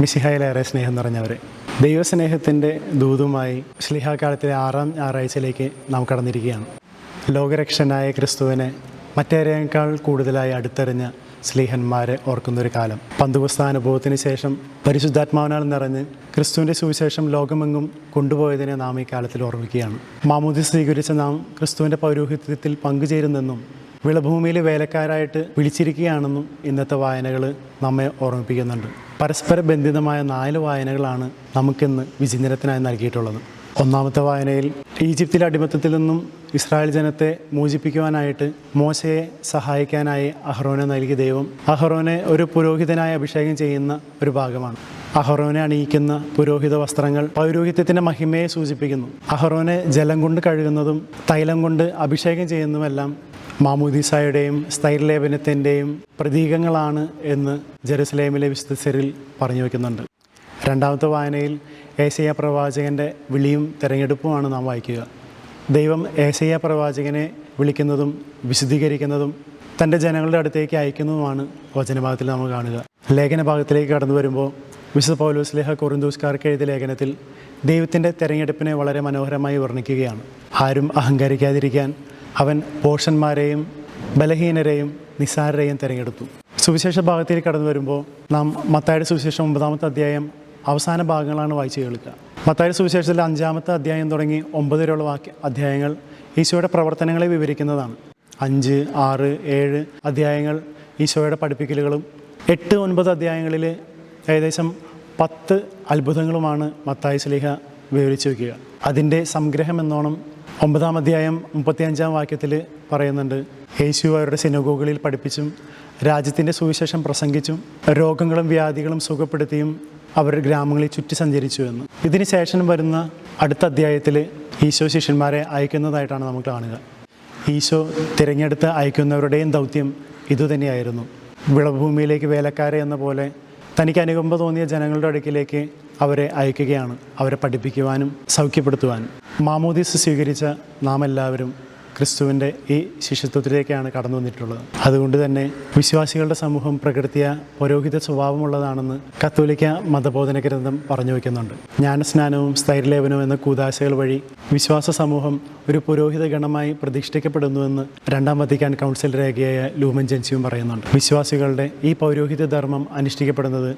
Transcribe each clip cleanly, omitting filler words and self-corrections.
മിശിഹായിലേറെ സ്നേഹം നിറഞ്ഞവരെ, ദൈവസ്നേഹത്തിൻ്റെ ദൂതുമായി ശ്ലീഹാകാലത്തിലെ 6-ാം ഞായറാഴ്ചയിലേക്ക് നാം കടന്നിരിക്കുകയാണ്. ലോകരക്ഷനായ ക്രിസ്തുവിനെ മറ്റേറെയേക്കാൾ കൂടുതലായി അടുത്തറിഞ്ഞ സ്ലീഹന്മാരെ ഓർക്കുന്നൊരു കാലം. പന്തുകുസ്താനുഭവത്തിന് ശേഷം പരിശുദ്ധാത്മാവിനാൽ നിറഞ്ഞ് ക്രിസ്തുവിൻ്റെ സുവിശേഷം ലോകമെങ്ങും കൊണ്ടുപോയതിനെ നാം ഈ കാലത്തിൽ ഓർമ്മിക്കുകയാണ്. മാമോദീസ സ്വീകരിച്ച നാം ക്രിസ്തുവിൻ്റെ പൗരോഹിത്യത്തിൽ പങ്കുചേരുന്നെന്നും വിളഭൂമിയിലെ വേലക്കാരായിട്ട് വിളിച്ചിരിക്കുകയാണെന്നും ഇന്നത്തെ വായനകൾ നമ്മെ ഓർമ്മിപ്പിക്കുന്നുണ്ട്. പരസ്പര ബന്ധിതമായ 4 വായനകളാണ് നമുക്കിന്ന് വിചിന്തനത്തിനായി നൽകിയിട്ടുള്ളത്. ഒന്നാമത്തെ വായനയിൽ ഈജിപ്തിലെ അടിമത്തത്തിൽ നിന്നും ഇസ്രായേൽ ജനത്തെ മോചിപ്പിക്കുവാനായിട്ട് മോശയെ സഹായിക്കാനായി അഹ്റോനെ നൽകിയ ദൈവം അഹ്റോനെ ഒരു പുരോഹിതനായി അഭിഷേകം ചെയ്യുന്ന ഒരു ഭാഗമാണ്. അഹ്റോനെ അണിയിക്കുന്ന പുരോഹിത വസ്ത്രങ്ങൾ പൗരോഹിത്യത്തിൻ്റെ മഹിമയെ സൂചിപ്പിക്കുന്നു. അഹ്റോനെ ജലം കൊണ്ട് കഴുകുന്നതും തൈലം കൊണ്ട് അഭിഷേകം ചെയ്യുന്നതുമെല്ലാം മാമോദീസായുടെയും സ്ഥൈര്യലേപനത്തിൻ്റെയും പ്രതീകങ്ങളാണ് എന്ന് ജെറുസലേമിലെ വിശുദ്ധരിൽ പറഞ്ഞു വയ്ക്കുന്നുണ്ട്. രണ്ടാമത്തെ വായനയിൽ ഏശയ്യാ പ്രവാചകൻ്റെ വിളിയും തെരഞ്ഞെടുപ്പുമാണ് നാം വായിക്കുക. ദൈവം ഏശയ്യാ പ്രവാചകനെ വിളിക്കുന്നതും വിശുദ്ധീകരിക്കുന്നതും തൻ്റെ ജനങ്ങളുടെ അടുത്തേക്ക് അയക്കുന്നതുമാണ് വചനഭാഗത്തിൽ നമ്മൾ കാണുക. ലേഖനഭാഗത്തിലേക്ക് കടന്നു വരുമ്പോൾ വിശുദ്ധ പൗലോസ് ശ്ലീഹ കൊറിന്തോസ്കാർക്ക് എഴുതിയ ലേഖനത്തിൽ ദൈവത്തിൻ്റെ തെരഞ്ഞെടുപ്പിനെ വളരെ മനോഹരമായി വർണ്ണിക്കുകയാണ്. ആരും അഹങ്കരിക്കാതിരിക്കാൻ അവൻ പോഷന്മാരെയും ബലഹീനരെയും നിസ്സാരരെയും തിരഞ്ഞെടുത്തു. സുവിശേഷ ഭാഗത്തേക്ക് കടന്നു വരുമ്പോൾ നാം മത്തായിയുടെ സുവിശേഷം 9-ാമത്തെ അധ്യായം അവസാന ഭാഗങ്ങളാണ് വായിച്ചു കേൾക്കുക. മത്തായിയുടെ സുവിശേഷത്തിലെ 5-ാമത്തെ അധ്യായം തുടങ്ങി 9 വരെയുള്ള അധ്യായങ്ങൾ ഈശോയുടെ പ്രവർത്തനങ്ങളെ വിവരിക്കുന്നതാണ്. 5, 6, 7 അധ്യായങ്ങൾ ഈശോയുടെ പഠിപ്പിക്കലുകളും 8, 9 അധ്യായങ്ങളിൽ ഏകദേശം 10 അത്ഭുതങ്ങളുമാണ് മത്തായി ശ്ലീഹ വിവരിച്ചു വയ്ക്കുക. അതിൻ്റെ സംഗ്രഹം എന്നോണം 9-ാം അധ്യായം 35-ാം വാക്യത്തിൽ പറയുന്നുണ്ട്, യേശു അവരുടെ സിനഗോഗുകളിൽ പഠിപ്പിച്ചും രാജ്യത്തിൻ്റെ സുവിശേഷം പ്രസംഗിച്ചും രോഗങ്ങളും വ്യാധികളും സുഖപ്പെടുത്തിയും അവർ ഗ്രാമങ്ങളിൽ ചുറ്റി സഞ്ചരിച്ചു എന്ന്. ഇതിന് ശേഷം വരുന്ന അടുത്ത അധ്യായത്തിൽ ഈശോ ശിഷ്യന്മാരെ അയക്കുന്നതായിട്ടാണ് നമുക്ക് കാണുക. ഈശോ തിരഞ്ഞെടുത്ത് അയക്കുന്നവരുടെയും ദൗത്യം ഇതുതന്നെയായിരുന്നു. വിളഭൂമിയിലേക്ക് വേലക്കാരെ എന്ന പോലെ തനിക്ക് അനുകമ്പ തോന്നിയ ജനങ്ങളുടെ അടുക്കിലേക്ക് അവരെ അയക്കുകയാണ്, അവരെ പഠിപ്പിക്കുവാനും സൗഖ്യപ്പെടുത്തുവാനും. മാമോദീസ സ്വീകരിച്ച നാം എല്ലാവരും ക്രിസ്തുവിൻ്റെ ഈ ശിഷ്യത്വത്തിലേക്കാണ് കടന്നു വന്നിട്ടുള്ളത്. അതുകൊണ്ട് തന്നെ വിശ്വാസികളുടെ സമൂഹം പ്രകൃതിയ പൗരോഹിത സ്വഭാവമുള്ളതാണെന്ന് കത്തോലിക്ക മതബോധന ഗ്രന്ഥം പറഞ്ഞു വയ്ക്കുന്നുണ്ട്. ജ്ഞാനസ്നാനവും സ്ഥൈര്യലേപനവും എന്ന കൂദാശകൾ വഴി വിശ്വാസ സമൂഹം ഒരു പുരോഹിത ഗണമായി പ്രതിഷ്ഠിക്കപ്പെടുന്നുവെന്ന് 2-ാം വത്തിക്കാൻ കൗൺസിൽ രേഖയായ ലൂമൻ ജെൻസിയും പറയുന്നുണ്ട്. വിശ്വാസികളുടെ ഈ പൗരോഹിത ധർമ്മം അനുഷ്ഠിക്കപ്പെടുന്നത്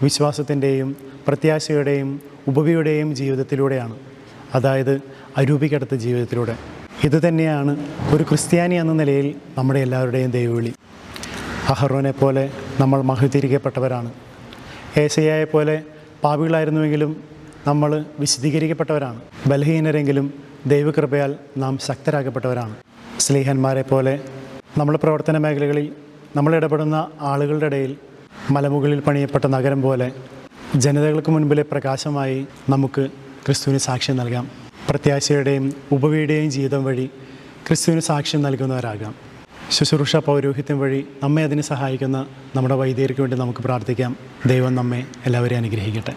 വിശ്വാസത്തിൻ്റെയും പ്രത്യാശയുടെയും ഉപവിയുടെയും ജീവിതത്തിലൂടെയാണ്, അതായത് അരൂപിക്കടുത്ത ജീവിതത്തിലൂടെ. ഇതുതന്നെയാണ് ഒരു ക്രിസ്ത്യാനി എന്ന നിലയിൽ നമ്മുടെ എല്ലാവരുടെയും ദൈവവിളി. അഹ്റോനെ പോലെ നമ്മൾ മഹത്വീകരിക്കപ്പെട്ടവരാണ്. ഏശയ്യായെ പോലെ പാപികളായിരുന്നുവെങ്കിലും നമ്മൾ വിശുദ്ധീകരിക്കപ്പെട്ടവരാണ്. ബലഹീനരെങ്കിലും ദൈവകൃപയാൽ നാം ശക്തരാക്കപ്പെട്ടവരാണ്. സ്ലീഹന്മാരെ പോലെ നമ്മുടെ പ്രവർത്തന മേഖലകളിൽ നമ്മൾ ഇടപെടുന്ന ആളുകളുടെ ഇടയിൽ മലമുകളിൽ പണിയപ്പെട്ട നഗരം പോലെ ജനതകൾക്ക് മുൻപിലെ പ്രകാശമായി നമുക്ക് ക്രിസ്തുവിന് സാക്ഷ്യം നൽകാം. പ്രത്യാശയുടെയും ഉപവിയുടെയും ജീവിതം വഴി ക്രിസ്തുവിന് സാക്ഷ്യം നൽകുന്നവരാകാം. ശുശ്രൂഷ പൗരോഹിത്യം വഴി നമ്മെ അതിന് സഹായിക്കുന്ന നമ്മുടെ വൈദികർക്ക് വേണ്ടി നമുക്ക് പ്രാർത്ഥിക്കാം. ദൈവം നമ്മെ എല്ലാവരെയും അനുഗ്രഹിക്കട്ടെ.